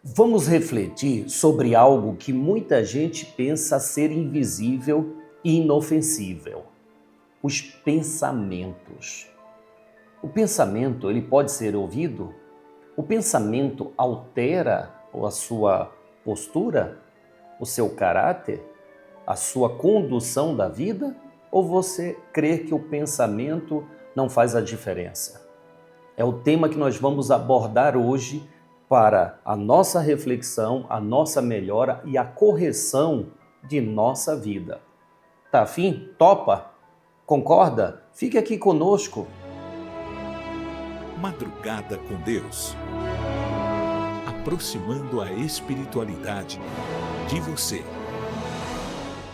Vamos refletir sobre algo que muita gente pensa ser invisível e inofensível: os pensamentos. O pensamento, ele pode ser ouvido? O pensamento altera a sua postura, o seu caráter, a sua condução da vida? Ou você crê que o pensamento não faz a diferença? É o tema que nós vamos abordar hoje para a nossa reflexão, a nossa melhora e a correção de nossa vida. Tá afim? Topa? Concorda? Fique aqui conosco. Madrugada com Deus. Aproximando a espiritualidade de você.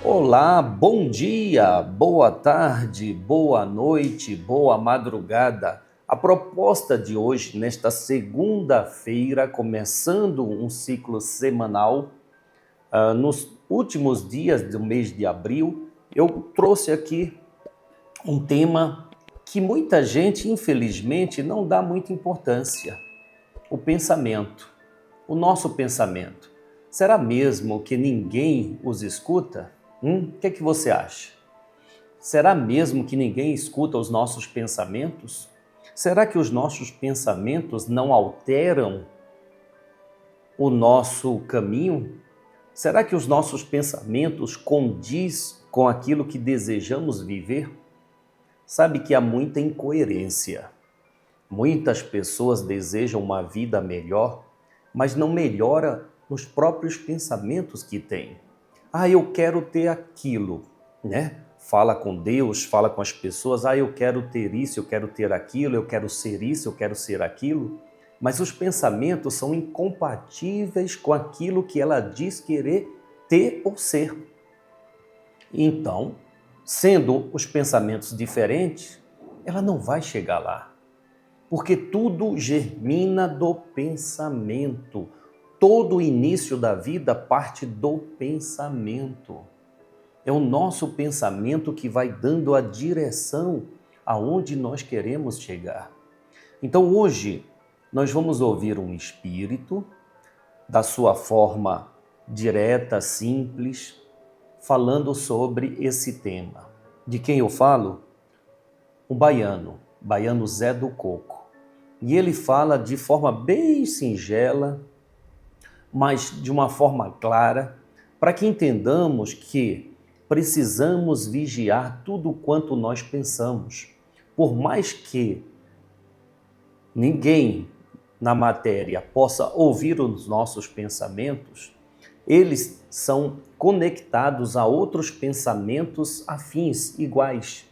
Olá, bom dia, boa tarde, boa noite, boa madrugada. A proposta de hoje, nesta segunda-feira, começando um ciclo semanal, nos últimos dias do mês de abril, eu trouxe aqui um tema que muita gente, infelizmente, não dá muita importância: o pensamento, o nosso pensamento. Será mesmo que ninguém os escuta? O que é que você acha? Será mesmo que ninguém escuta os nossos pensamentos? Será que os nossos pensamentos não alteram o nosso caminho? Será que os nossos pensamentos condiz com aquilo que desejamos viver? Sabe que há muita incoerência. Muitas pessoas desejam uma vida melhor, mas não melhora nos próprios pensamentos que têm. Eu quero ter aquilo, né? Fala com Deus, fala com as pessoas, eu quero ter isso, eu quero ter aquilo, eu quero ser isso, eu quero ser aquilo. Mas os pensamentos são incompatíveis com aquilo que ela diz querer ter ou ser. Então, sendo os pensamentos diferentes, ela não vai chegar lá. Porque tudo germina do pensamento. Todo o início da vida parte do pensamento. É o nosso pensamento que vai dando a direção aonde nós queremos chegar. Então hoje nós vamos ouvir um espírito, da sua forma direta, simples, falando sobre esse tema. De quem eu falo? Um baiano Zé do Coco. E ele fala de forma bem singela, mas de uma forma clara, para que entendamos que precisamos vigiar tudo quanto nós pensamos. Por mais que ninguém na matéria possa ouvir os nossos pensamentos, eles são conectados a outros pensamentos afins, iguais.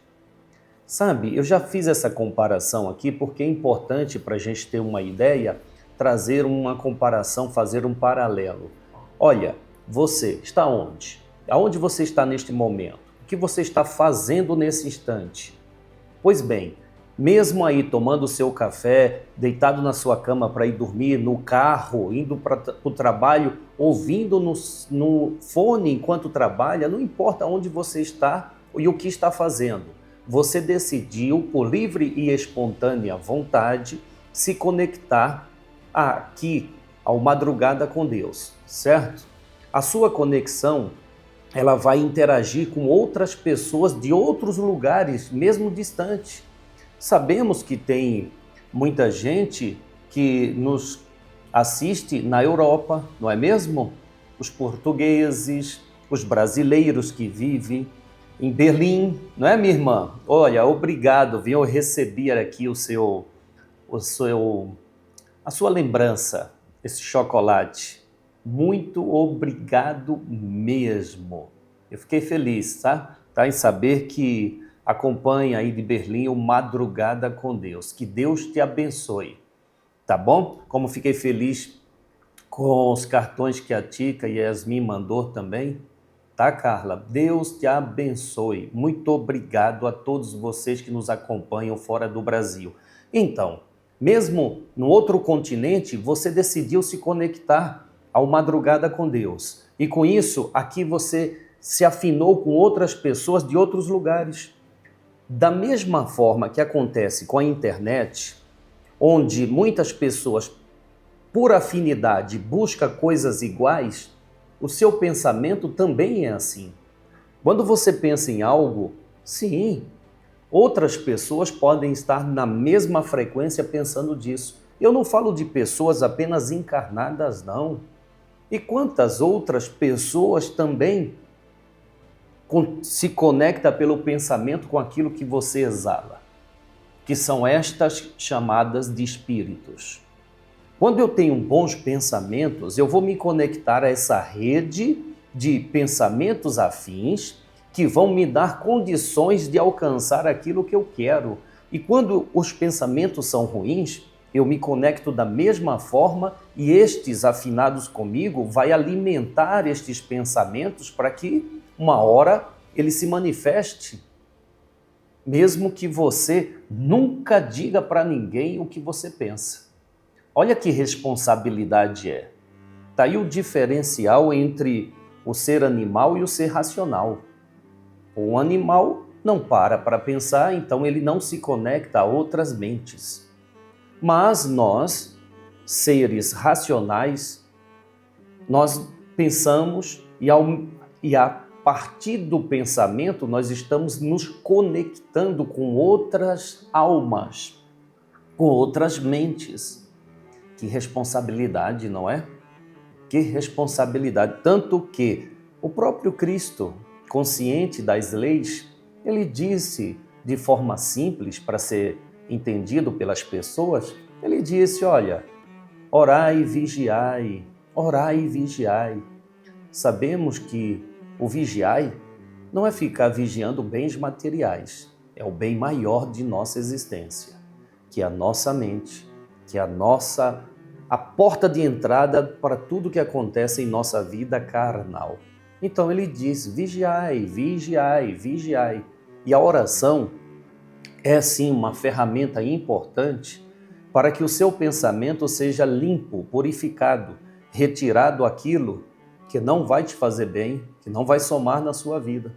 Sabe, eu já fiz essa comparação aqui porque é importante para a gente ter uma ideia, trazer uma comparação, fazer um paralelo. Olha, você está onde? Aonde você está neste momento? O que você está fazendo nesse instante? Pois bem, mesmo aí tomando o seu café, deitado na sua cama para ir dormir, no carro, indo para o trabalho, ouvindo no fone enquanto trabalha, não importa onde você está e o que está fazendo. Você decidiu, por livre e espontânea vontade, se conectar aqui ao Madrugada com Deus, certo? A sua conexão, ela vai interagir com outras pessoas de outros lugares, mesmo distantes. Sabemos que tem muita gente que nos assiste na Europa, não é mesmo? Os portugueses, os brasileiros que vivem em Berlim, não é, minha irmã? Olha, obrigado, eu recebi aqui a sua lembrança, esse chocolate. Muito obrigado mesmo. Eu fiquei feliz, tá? Em saber que acompanha aí de Berlim o Madrugada com Deus. Que Deus te abençoe, tá bom? Como fiquei feliz com os cartões que a Tica e a Yasmin mandou também, tá, Carla? Deus te abençoe. Muito obrigado a todos vocês que nos acompanham fora do Brasil. Então, mesmo no outro continente, você decidiu se conectar ao Madrugada com Deus. E com isso, aqui você se afinou com outras pessoas de outros lugares. Da mesma forma que acontece com a internet, onde muitas pessoas por afinidade, busca coisas iguais, o seu pensamento também é assim. Quando você pensa em algo, sim, outras pessoas podem estar na mesma frequência pensando disso. Eu não falo de pessoas apenas encarnadas, não. E quantas outras pessoas também se conectam pelo pensamento com aquilo que você exala, que são estas chamadas de espíritos. Quando eu tenho bons pensamentos, eu vou me conectar a essa rede de pensamentos afins que vão me dar condições de alcançar aquilo que eu quero. E quando os pensamentos são ruins, eu me conecto da mesma forma e estes afinados comigo vai alimentar estes pensamentos para que uma hora ele se manifeste. Mesmo que você nunca diga para ninguém o que você pensa. Olha que responsabilidade é. Está aí o diferencial entre o ser animal e o ser racional. O animal não para pensar, então ele não se conecta a outras mentes. Mas nós, seres racionais, nós pensamos e a partir do pensamento nós estamos nos conectando com outras almas, com outras mentes. Que responsabilidade, não é? Que responsabilidade. Tanto que o próprio Cristo, consciente das leis, ele disse de forma simples para ser entendido pelas pessoas, ele disse, olha, orai e vigiai, orai e vigiai. Sabemos que o vigiai não é ficar vigiando bens materiais, é o bem maior de nossa existência, que é a nossa mente, que é a porta de entrada para tudo que acontece em nossa vida carnal. Então ele diz, vigiai, vigiai, vigiai. E a oração é sim uma ferramenta importante para que o seu pensamento seja limpo, purificado, retirado aquilo que não vai te fazer bem, que não vai somar na sua vida.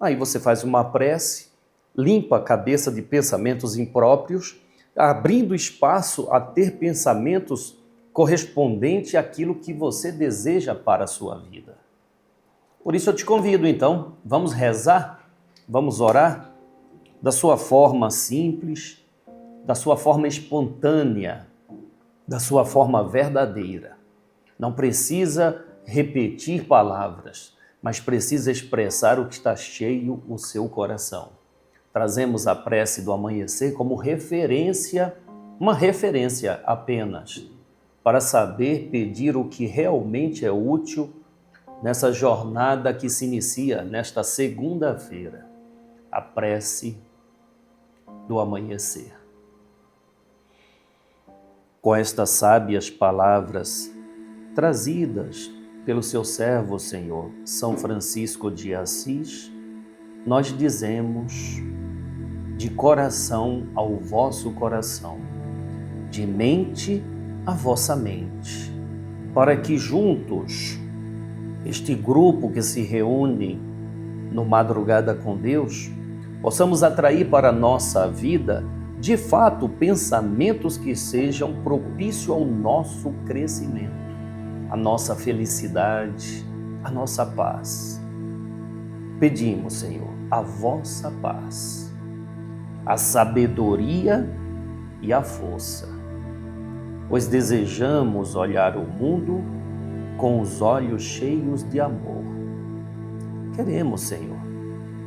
Aí você faz uma prece, limpa a cabeça de pensamentos impróprios, abrindo espaço a ter pensamentos correspondentes àquilo que você deseja para a sua vida. Por isso eu te convido então, vamos rezar, vamos orar da sua forma simples, da sua forma espontânea, da sua forma verdadeira. Não precisa repetir palavras, mas precisa expressar o que está cheio o seu coração. Trazemos a prece do amanhecer como referência, uma referência apenas, para saber pedir o que realmente é útil nessa jornada que se inicia nesta segunda-feira, a prece do amanhecer. Com estas sábias palavras trazidas pelo seu servo, Senhor, São Francisco de Assis, nós dizemos de coração ao vosso coração, de mente à vossa mente, para que juntos, este grupo que se reúne no Madrugada com Deus, possamos atrair para a nossa vida, de fato, pensamentos que sejam propícios ao nosso crescimento, à nossa felicidade, à nossa paz. Pedimos, Senhor, a vossa paz, a sabedoria e a força, pois desejamos olhar o mundo com os olhos cheios de amor. Queremos, Senhor,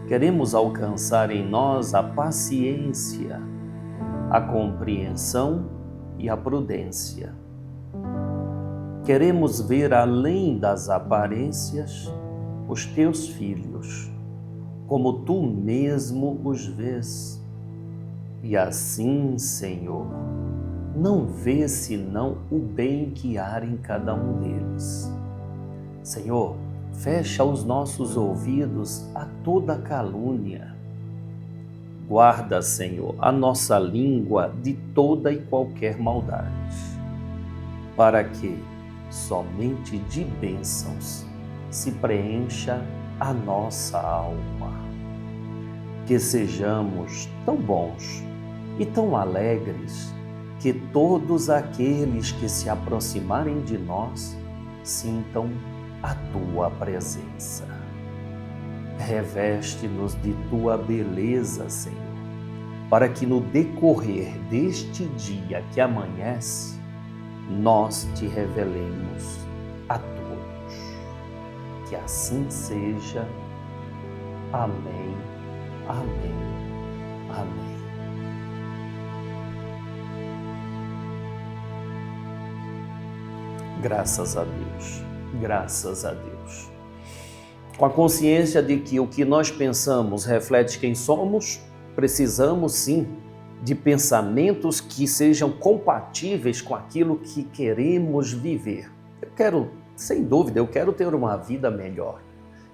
queremos alcançar em nós a paciência, a compreensão e a prudência. Queremos ver além das aparências os teus filhos, como tu mesmo os vês. E assim, Senhor, não vê senão o bem que há em cada um deles. Senhor, fecha os nossos ouvidos a toda calúnia. Guarda, Senhor, a nossa língua de toda e qualquer maldade, para que somente de bênçãos se preencha a nossa alma. Que sejamos tão bons e tão alegres que todos aqueles que se aproximarem de nós sintam a tua presença. Reveste-nos de tua beleza, Senhor, para que no decorrer deste dia que amanhece, nós te revelemos a todos. Que assim seja. Amém, amém, amém. Graças a Deus, graças a Deus. Com a consciência de que o que nós pensamos reflete quem somos, precisamos sim de pensamentos que sejam compatíveis com aquilo que queremos viver. Eu quero, sem dúvida, eu quero ter uma vida melhor.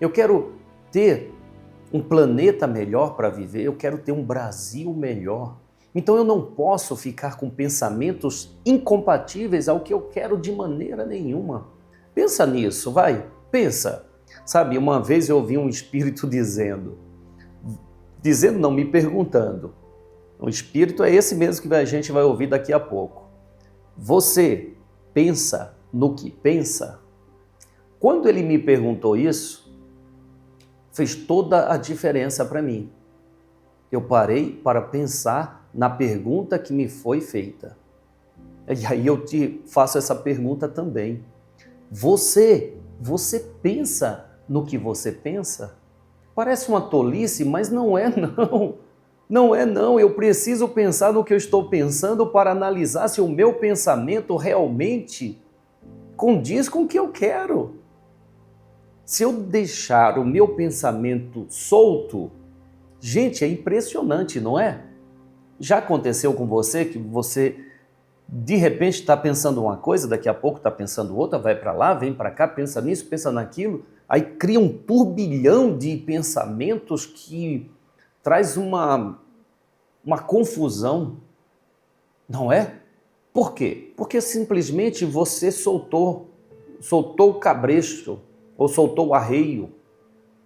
Eu quero ter um planeta melhor para viver, eu quero ter um Brasil melhor. Então eu não posso ficar com pensamentos incompatíveis ao que eu quero de maneira nenhuma. Pensa nisso, vai, pensa. Sabe, uma vez eu ouvi um espírito dizendo não, me perguntando. O espírito é esse mesmo que a gente vai ouvir daqui a pouco. Você pensa no que pensa? Quando ele me perguntou isso, fez toda a diferença para mim. Eu parei para pensar na pergunta que me foi feita. E aí eu te faço essa pergunta também. Você pensa no que você pensa? Parece uma tolice, mas não é não. Não é não. Eu preciso pensar no que eu estou pensando para analisar se o meu pensamento realmente condiz com o que eu quero. Se eu deixar o meu pensamento solto, gente, é impressionante, não é? Já aconteceu com você que você de repente está pensando uma coisa, daqui a pouco está pensando outra, vai para lá, vem para cá, pensa nisso, pensa naquilo, aí cria um turbilhão de pensamentos que traz uma confusão, não é? Por quê? Porque simplesmente você soltou o cabresto ou soltou o arreio.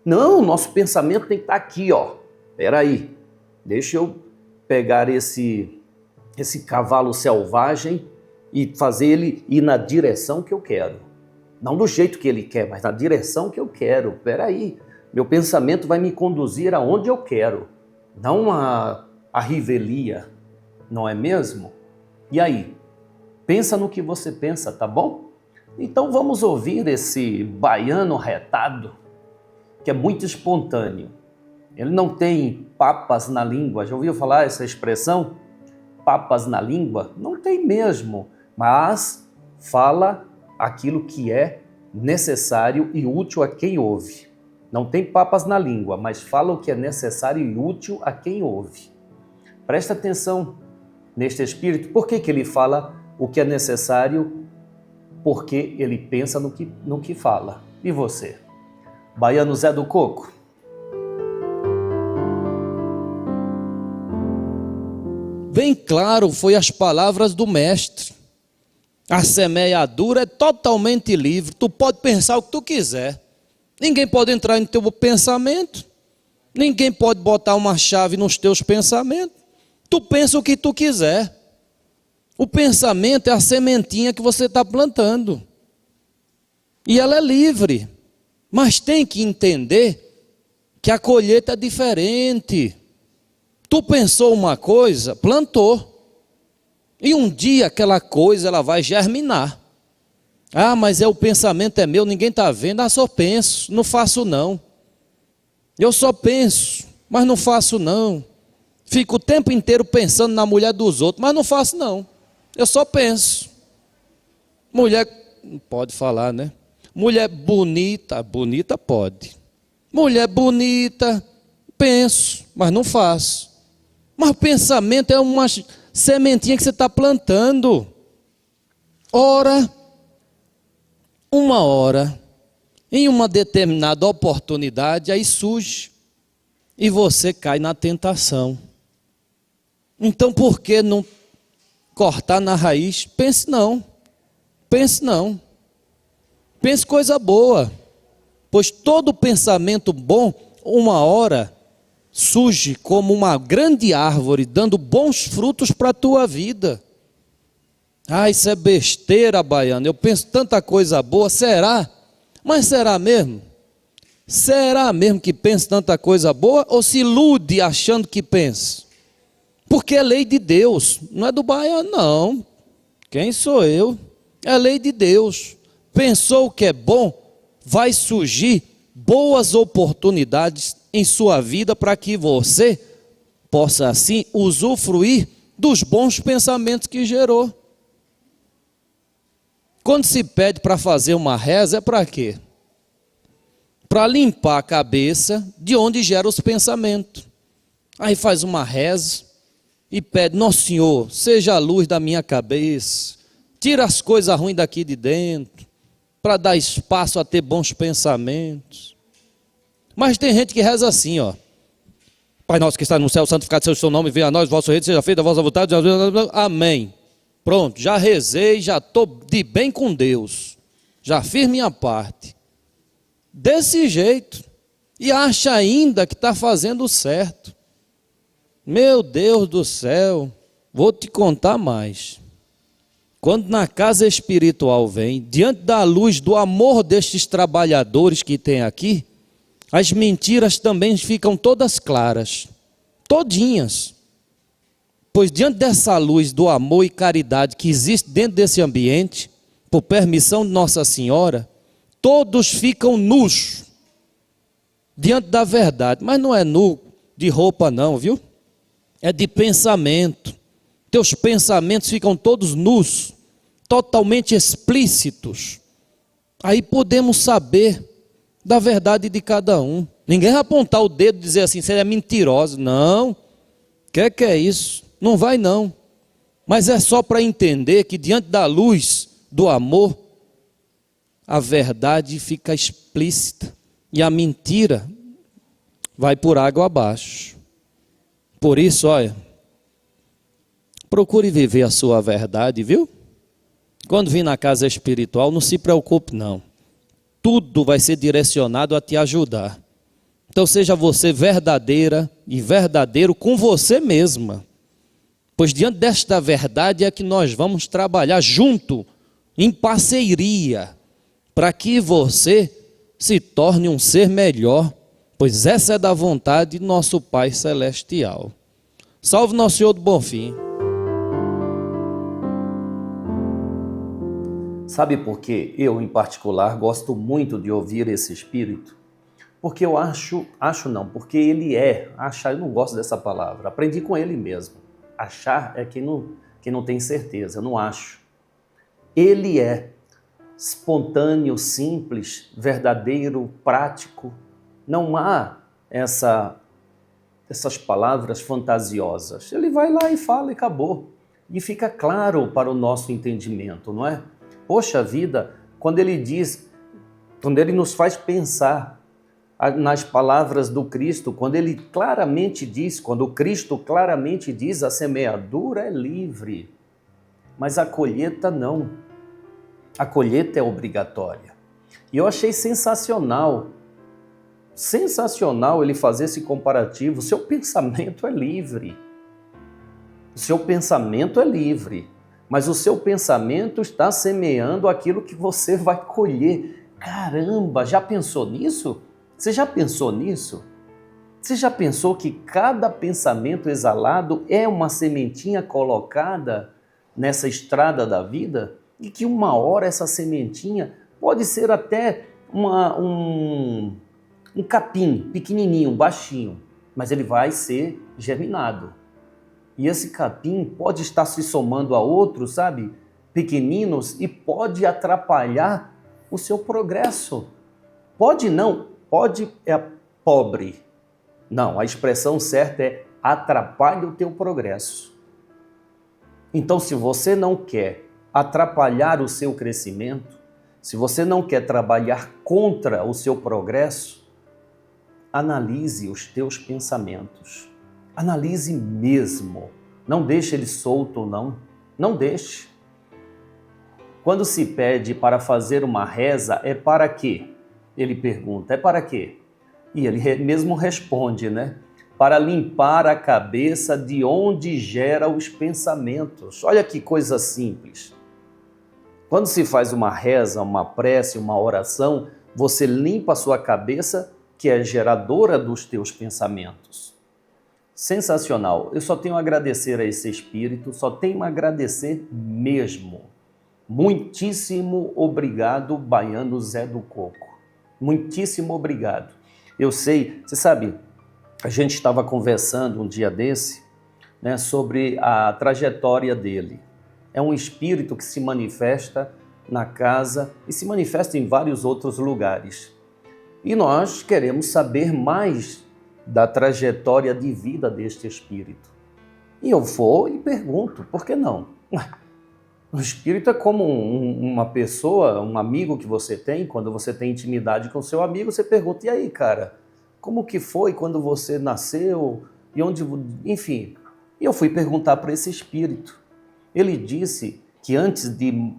Não, nosso pensamento tem que estar aqui, ó. Espera aí, deixa eu pegar esse cavalo selvagem e fazer ele ir na direção que eu quero. Não do jeito que ele quer, mas na direção que eu quero. Espera aí, meu pensamento vai me conduzir aonde eu quero, não a revelia, não é mesmo? E aí, pensa no que você pensa, tá bom? Então vamos ouvir esse baiano retado, que é muito espontâneo. Ele não tem papas na língua. Já ouviu falar essa expressão? Papas na língua? Não tem mesmo, mas fala aquilo que é necessário e útil a quem ouve. Não tem papas na língua, mas fala o que é necessário e útil a quem ouve. Presta atenção neste espírito. Por que ele fala o que é necessário? Porque ele pensa no que fala. E você? Baiano Zé do Coco? Bem claro foi as palavras do mestre. A semeadura é totalmente livre. Tu pode pensar o que tu quiser. Ninguém pode entrar no teu pensamento. Ninguém pode botar uma chave nos teus pensamentos. Tu pensa o que tu quiser. O pensamento é a sementinha que você está plantando. E ela é livre. Mas tem que entender que a colheita é diferente. Tu pensou uma coisa, plantou. E um dia aquela coisa ela vai germinar. Ah, mas o pensamento é meu, ninguém está vendo. Ah, só penso, não faço não. Eu só penso, mas não faço não. Fico o tempo inteiro pensando na mulher dos outros, mas não faço não. Eu só penso. Mulher, não pode falar, né? Mulher bonita, bonita pode. Mulher bonita, penso, mas não faço. Mas o pensamento é uma sementinha que você está plantando. Ora, uma hora, em uma determinada oportunidade, aí surge e você cai na tentação. Então, por que não cortar na raiz? Pense não. Pense não. Pense coisa boa. Pois todo pensamento bom, uma hora, surge como uma grande árvore, dando bons frutos para a tua vida. Ah, isso é besteira, baiano. Eu penso tanta coisa boa. Será? Mas será mesmo? Será mesmo que pensa tanta coisa boa? Ou se ilude achando que pensa? Porque é lei de Deus. Não é do baiano, não. Quem sou eu? É lei de Deus. Pensou que é bom? Vai surgir boas oportunidades em sua vida para que você possa assim usufruir dos bons pensamentos que gerou. Quando se pede para fazer uma reza, é para quê? Para limpar a cabeça de onde gera os pensamentos. Aí faz uma reza e pede: Nosso Senhor, seja a luz da minha cabeça, tira as coisas ruins daqui de dentro, para dar espaço a ter bons pensamentos. Mas tem gente que reza assim, ó: Pai nosso que está no céu, santificado seja o seu nome, venha a nós, vosso reino, seja feita a vossa vontade, amém. Pronto, já rezei, já estou de bem com Deus, já fiz minha parte. Desse jeito, e acha ainda que está fazendo certo. Meu Deus do céu, vou te contar mais. Quando na casa espiritual vem, diante da luz do amor destes trabalhadores que tem aqui, as mentiras também ficam todas claras, todinhas. Pois diante dessa luz do amor e caridade que existe dentro desse ambiente, por permissão de Nossa Senhora, todos ficam nus, diante da verdade. Mas não é nu de roupa não, viu? É de pensamento. Teus pensamentos ficam todos nus, totalmente explícitos. Aí podemos saber da verdade de cada um. Ninguém vai apontar o dedo e dizer assim: você é mentiroso. Não. Que é isso? Não vai não. Mas é só para entender que diante da luz do amor, a verdade fica explícita e a mentira vai por água abaixo. Por isso, olha, procure viver a sua verdade, viu? Quando vir na casa espiritual, não se preocupe não. Tudo vai ser direcionado a te ajudar. Então seja você verdadeira e verdadeiro com você mesma. Pois diante desta verdade é que nós vamos trabalhar junto, em parceria, para que você se torne um ser melhor, pois essa é da vontade de nosso Pai Celestial. Salve Nosso Senhor do Bonfim. Sabe por que eu, em particular, gosto muito de ouvir esse espírito? Porque eu porque ele achar, eu não gosto dessa palavra, aprendi com ele mesmo. Achar é quem não tem certeza, eu não acho. Ele é espontâneo, simples, verdadeiro, prático. Não há essas palavras fantasiosas. Ele vai lá e fala e acabou. E fica claro para o nosso entendimento, não é? Poxa vida, quando ele nos faz pensar nas palavras do Cristo, quando o Cristo claramente diz: a semeadura é livre, mas a colheita não. A colheita é obrigatória. E eu achei sensacional ele fazer esse comparativo. O seu pensamento é livre. O seu pensamento é livre, mas o seu pensamento está semeando aquilo que você vai colher. Caramba, já pensou nisso? Você já pensou nisso? Você já pensou que cada pensamento exalado é uma sementinha colocada nessa estrada da vida? E que uma hora essa sementinha pode ser até um capim pequenininho, baixinho, mas ele vai ser germinado. E esse capim pode estar se somando a outros, sabe, pequeninos, e pode atrapalhar o seu progresso. Pode não. Pode é pobre. Não, a expressão certa é atrapalha o teu progresso. Então, se você não quer atrapalhar o seu crescimento, se você não quer trabalhar contra o seu progresso, analise os teus pensamentos. Analise mesmo. Não deixe ele solto, não. Não deixe. Quando se pede para fazer uma reza, é para quê? Ele pergunta, é para quê? E ele mesmo responde, né? Para limpar a cabeça de onde gera os pensamentos. Olha que coisa simples. Quando se faz uma reza, uma prece, uma oração, você limpa a sua cabeça, que é geradora dos teus pensamentos. Sensacional. Eu só tenho a agradecer a esse Espírito, só tenho a agradecer mesmo. Muitíssimo obrigado, Baiano Zé do Coco. Muitíssimo obrigado. Eu sei, você sabe, a gente estava conversando um dia desse, né, sobre a trajetória dele. É um espírito que se manifesta na casa e se manifesta em vários outros lugares. E nós queremos saber mais da trajetória de vida deste espírito. E eu vou e pergunto, por que não? O espírito é como uma pessoa, um amigo que você tem. Quando você tem intimidade com seu amigo, você pergunta, e aí, cara, como que foi quando você nasceu? E onde, enfim. E eu fui perguntar para esse espírito. Ele disse que antes de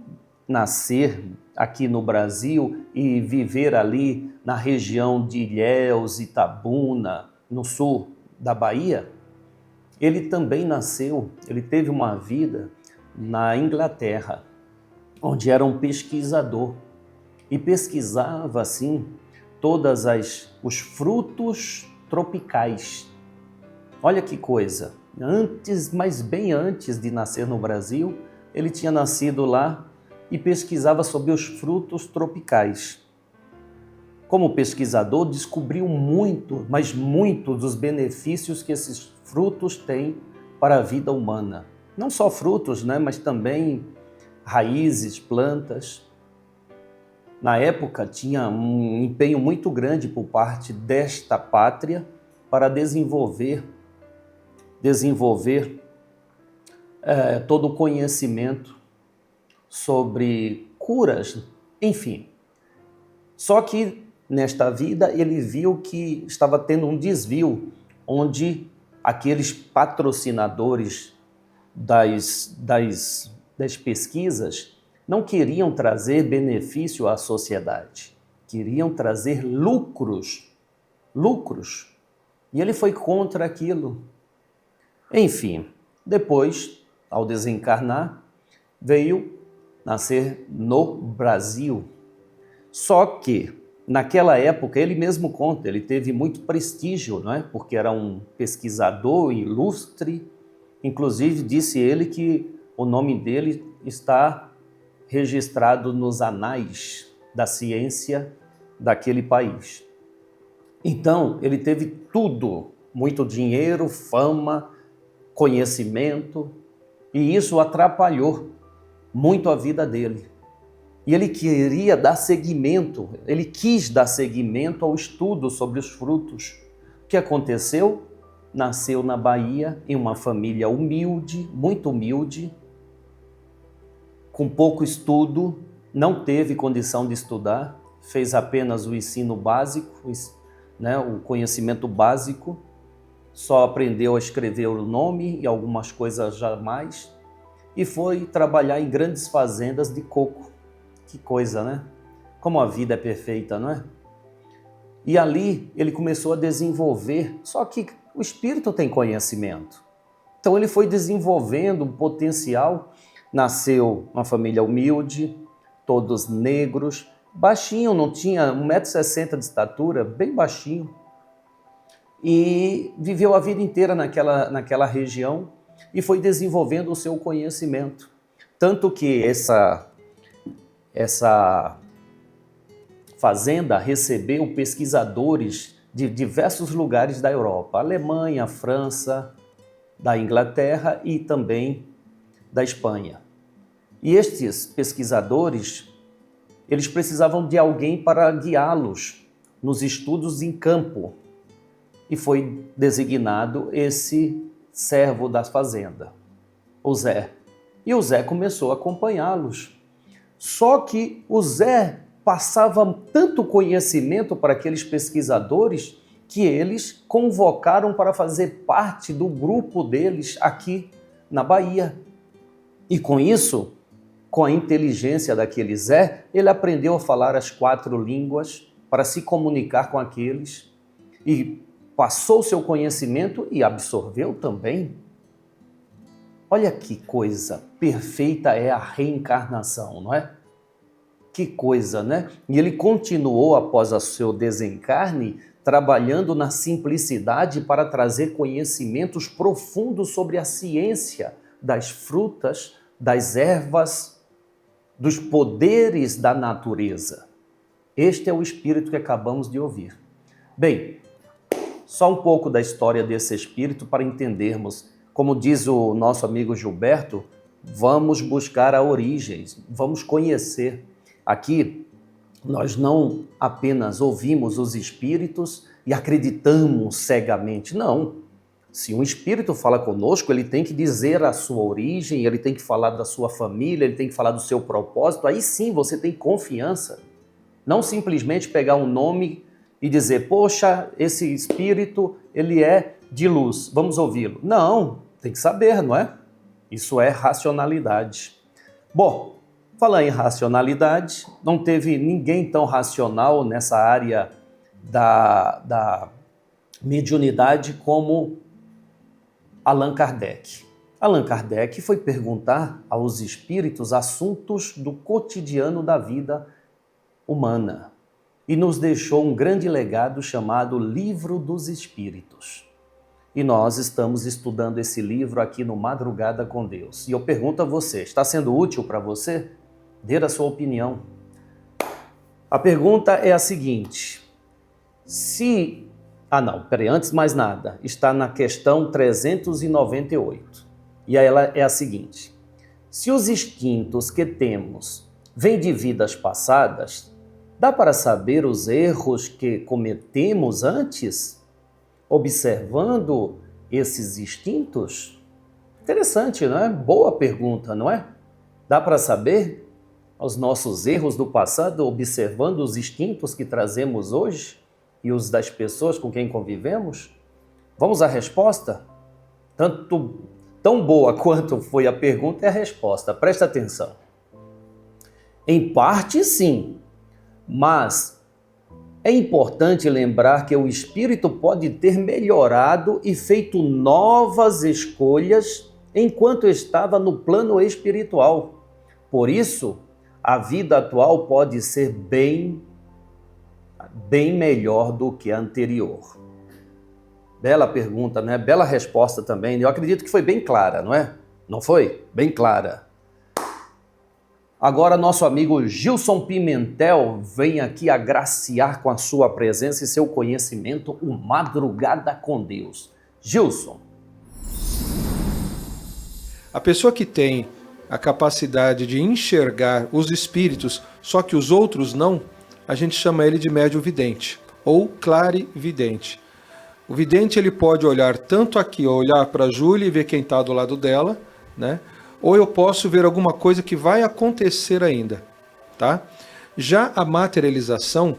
nascer aqui no Brasil e viver ali na região de Ilhéus, Itabuna, no sul da Bahia, ele também nasceu, ele teve uma vida na Inglaterra, onde era um pesquisador e pesquisava assim todas os frutos tropicais. Olha que coisa! Antes, mas bem antes de nascer no Brasil, ele tinha nascido lá e pesquisava sobre os frutos tropicais. Como pesquisador, descobriu muito, mas muito dos benefícios que esses frutos têm para a vida humana. Não só frutos, né, mas também raízes, plantas. Na época, tinha um empenho muito grande por parte desta pátria para desenvolver todo o conhecimento sobre curas, enfim. Só que nesta vida ele viu que estava tendo um desvio, onde aqueles patrocinadores das pesquisas não queriam trazer benefício à sociedade, queriam trazer lucros. E ele foi contra aquilo. Enfim, depois, ao desencarnar, veio nascer no Brasil. Só que, naquela época, ele mesmo conta, ele teve muito prestígio, não é? Porque era um pesquisador ilustre. Inclusive, disse ele que o nome dele está registrado nos anais da ciência daquele país. Então, ele teve tudo, muito dinheiro, fama, conhecimento, e isso atrapalhou muito a vida dele. E ele queria dar seguimento, ele quis dar seguimento ao estudo sobre os frutos. O que aconteceu? Nasceu na Bahia, em uma família humilde, muito humilde, com pouco estudo, não teve condição de estudar, fez apenas o ensino básico, né, o conhecimento básico, só aprendeu a escrever o nome e algumas coisas jamais, e foi trabalhar em grandes fazendas de coco. Que coisa, né? Como a vida é perfeita, não é? E ali ele começou a desenvolver, só que o espírito tem conhecimento. Então ele foi desenvolvendo um potencial, nasceu uma família humilde, todos negros, baixinho, não tinha 1,60 m de estatura, bem baixinho. E viveu a vida inteira naquela região e foi desenvolvendo o seu conhecimento. Tanto que essa fazenda recebeu pesquisadores de diversos lugares da Europa, Alemanha, França, da Inglaterra e também da Espanha. E estes pesquisadores, eles precisavam de alguém para guiá-los nos estudos em campo. E foi designado esse servo da fazenda, o Zé. E o Zé começou a acompanhá-los. Só que o Zé passava tanto conhecimento para aqueles pesquisadores que eles convocaram para fazer parte do grupo deles aqui na Bahia. E com isso, com a inteligência daquele Zé, ele aprendeu a falar as 4 línguas para se comunicar com aqueles e passou seu conhecimento e absorveu também. Olha que coisa perfeita é a reencarnação, não é? Que coisa, né? E ele continuou após o seu desencarne, trabalhando na simplicidade para trazer conhecimentos profundos sobre a ciência das frutas, das ervas, dos poderes da natureza. Este é o espírito que acabamos de ouvir. Bem, só um pouco da história desse espírito para entendermos. Como diz o nosso amigo Gilberto, vamos buscar a origem, vamos conhecer. Aqui, nós não apenas ouvimos os espíritos e acreditamos cegamente, não. Se um espírito fala conosco, ele tem que dizer a sua origem, ele tem que falar da sua família, ele tem que falar do seu propósito, aí sim você tem confiança. Não simplesmente pegar um nome e dizer, poxa, esse espírito, ele é de luz, vamos ouvi-lo. Não, tem que saber, não é? Isso é racionalidade. Bom, falar em racionalidade, não teve ninguém tão racional nessa área da mediunidade como Allan Kardec. Allan Kardec foi perguntar aos espíritos assuntos do cotidiano da vida humana e nos deixou um grande legado chamado Livro dos Espíritos. E nós estamos estudando esse livro aqui no Madrugada com Deus. E eu pergunto a você, está sendo útil para você? Dê a sua opinião. A pergunta é a seguinte: antes de mais nada, está na questão 398. E ela é a seguinte: se os instintos que temos vêm de vidas passadas, dá para saber os erros que cometemos antes, observando esses instintos? Interessante, não é? Boa pergunta, não é? Dá para saber os nossos erros do passado, observando os instintos que trazemos hoje e os das pessoas com quem convivemos? Vamos à resposta? Tão boa quanto foi a pergunta é a resposta. Presta atenção. Em parte, sim, mas é importante lembrar que o espírito pode ter melhorado e feito novas escolhas enquanto estava no plano espiritual. Por isso, a vida atual pode ser bem melhor do que a anterior. Bela pergunta, né? Bela resposta também. Eu acredito que foi bem clara, não é? Não foi? Bem clara. Agora, nosso amigo Gilson Pimentel vem aqui agraciar com a sua presença e seu conhecimento o Madrugada com Deus. Gilson. A pessoa que tem a capacidade de enxergar os espíritos, só que os outros não, a gente chama ele de médium vidente ou clarividente. O vidente ele pode olhar tanto aqui, olhar para a Júlia e ver quem está do lado dela, né? Ou eu posso ver alguma coisa que vai acontecer ainda, tá? Já a materialização,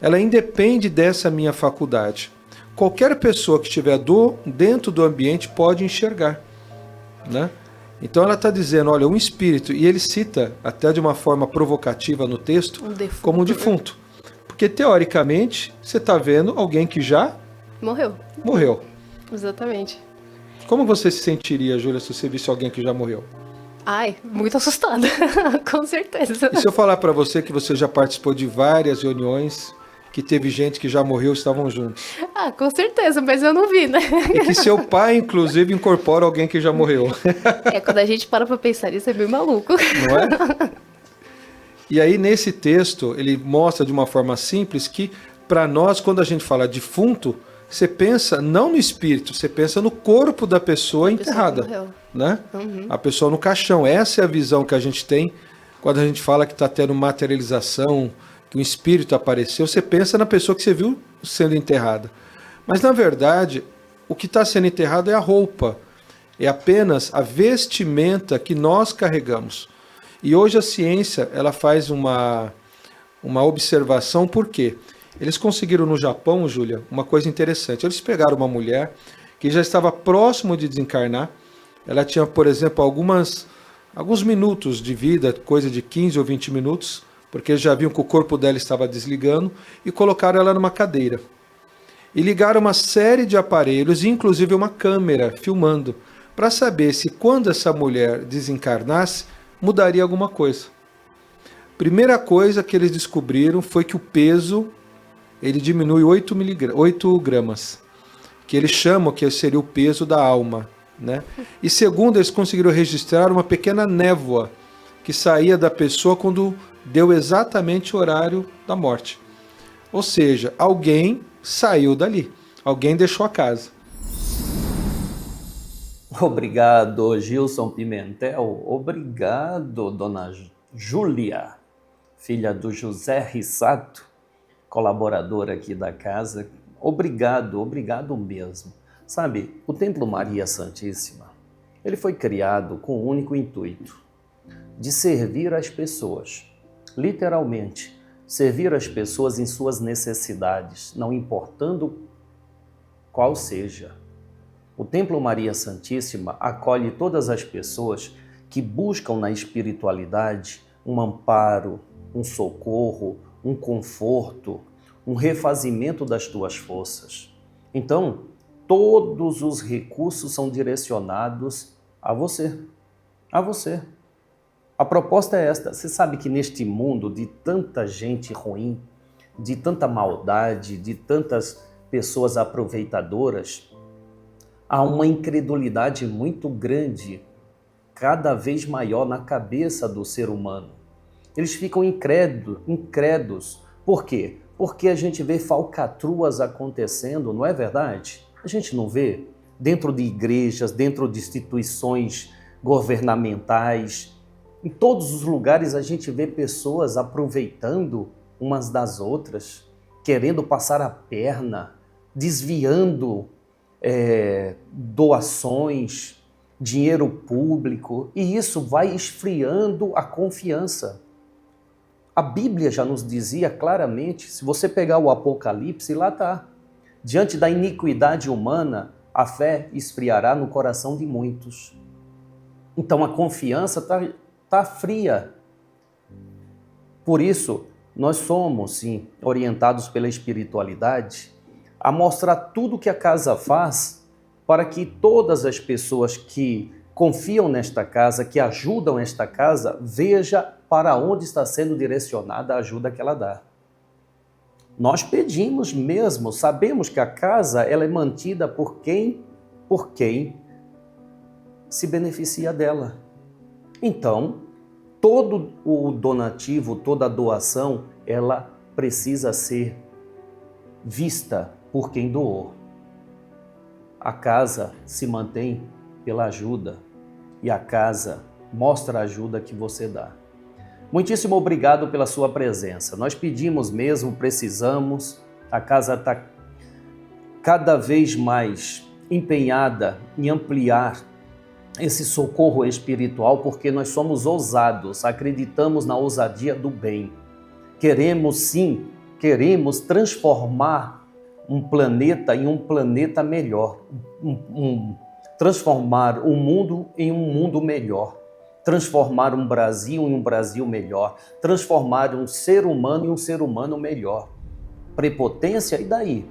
ela independe dessa minha faculdade. Qualquer pessoa que estiver dentro do ambiente pode enxergar, né? Então ela está dizendo, olha, um espírito, e ele cita até de uma forma provocativa no texto, como um defunto. Porque teoricamente você está vendo alguém que já morreu. Exatamente. Como você se sentiria, Júlia, se você visse alguém que já morreu? Ai, muito assustada, com certeza. E se eu falar para você que você já participou de várias reuniões, que teve gente que já morreu e estavam juntos? Ah, com certeza, mas eu não vi, né? E que seu pai, inclusive, incorpora alguém que já morreu. Quando a gente para pensar nisso, é meio maluco. Não é? E aí, nesse texto, ele mostra de uma forma simples que, para nós, quando a gente fala defunto, você pensa não no espírito, você pensa no corpo da pessoa enterrada, né? Uhum. A pessoa no caixão. Essa é a visão que a gente tem quando a gente fala que está tendo materialização, que um espírito apareceu. Você pensa na pessoa que você viu sendo enterrada. Mas, na verdade, o que está sendo enterrado é a roupa. É apenas a vestimenta que nós carregamos. E hoje a ciência ela faz uma observação. Por quê? Eles conseguiram no Japão, Júlia, uma coisa interessante. Eles pegaram uma mulher que já estava próximo de desencarnar. Ela tinha, por exemplo, alguns minutos de vida, coisa de 15 ou 20 minutos, porque eles já viam que o corpo dela estava desligando, e colocaram ela numa cadeira. E ligaram uma série de aparelhos, inclusive uma câmera, filmando, para saber se quando essa mulher desencarnasse, mudaria alguma coisa. Primeira coisa que eles descobriram foi que o peso ele diminui 8 gramas, que eles chamam que seria o peso da alma, né? E segundo, eles conseguiram registrar uma pequena névoa que saía da pessoa quando deu exatamente o horário da morte. Ou seja, alguém saiu dali, alguém deixou a casa. Obrigado, Gilson Pimentel. Obrigado, dona Júlia, filha do José Rissato, colaboradora aqui da casa. Obrigado, obrigado mesmo. Sabe, o Templo Maria Santíssima, ele foi criado com o único intuito de servir as pessoas, literalmente, servir as pessoas em suas necessidades, não importando qual seja. O Templo Maria Santíssima acolhe todas as pessoas que buscam na espiritualidade um amparo, um socorro, um conforto, um refazimento das tuas forças. Então, todos os recursos são direcionados a você. A você. A proposta é esta. Você sabe que neste mundo de tanta gente ruim, de tanta maldade, de tantas pessoas aproveitadoras, há uma incredulidade muito grande, cada vez maior na cabeça do ser humano. Eles ficam incrédulos. Por quê? Porque a gente vê falcatruas acontecendo, não é verdade? A gente não vê dentro de igrejas, dentro de instituições governamentais. Em todos os lugares a gente vê pessoas aproveitando umas das outras, querendo passar a perna, desviando doações, dinheiro público, e isso vai esfriando a confiança. A Bíblia já nos dizia claramente, se você pegar o Apocalipse, lá está. Diante da iniquidade humana, a fé esfriará no coração de muitos. Então a confiança está fria. Por isso, nós somos, sim, orientados pela espiritualidade a mostrar tudo que a casa faz para que todas as pessoas que confiam nesta casa, que ajudam esta casa, veja para onde está sendo direcionada a ajuda que ela dá. Nós pedimos mesmo, sabemos que a casa ela é mantida por quem se beneficia dela. Então, todo o donativo, toda a doação, ela precisa ser vista por quem doou. A casa se mantém pela ajuda e a casa mostra a ajuda que você dá. Muitíssimo obrigado pela sua presença. Nós pedimos mesmo, precisamos. A casa está cada vez mais empenhada em ampliar esse socorro espiritual, porque nós somos ousados, acreditamos na ousadia do bem. Queremos transformar um planeta em um planeta melhor, transformar o mundo em um mundo melhor, transformar um Brasil em um Brasil melhor, transformar um ser humano em um ser humano melhor. Prepotência, e daí?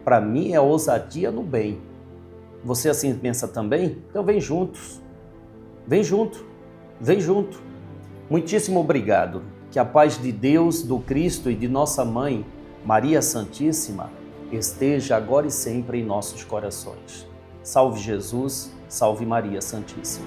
Para mim é ousadia no bem. Você assim pensa também? Então vem juntos, vem junto, vem junto. Muitíssimo obrigado. Que a paz de Deus, do Cristo e de nossa Mãe, Maria Santíssima, esteja agora e sempre em nossos corações. Salve Jesus, salve Maria Santíssima.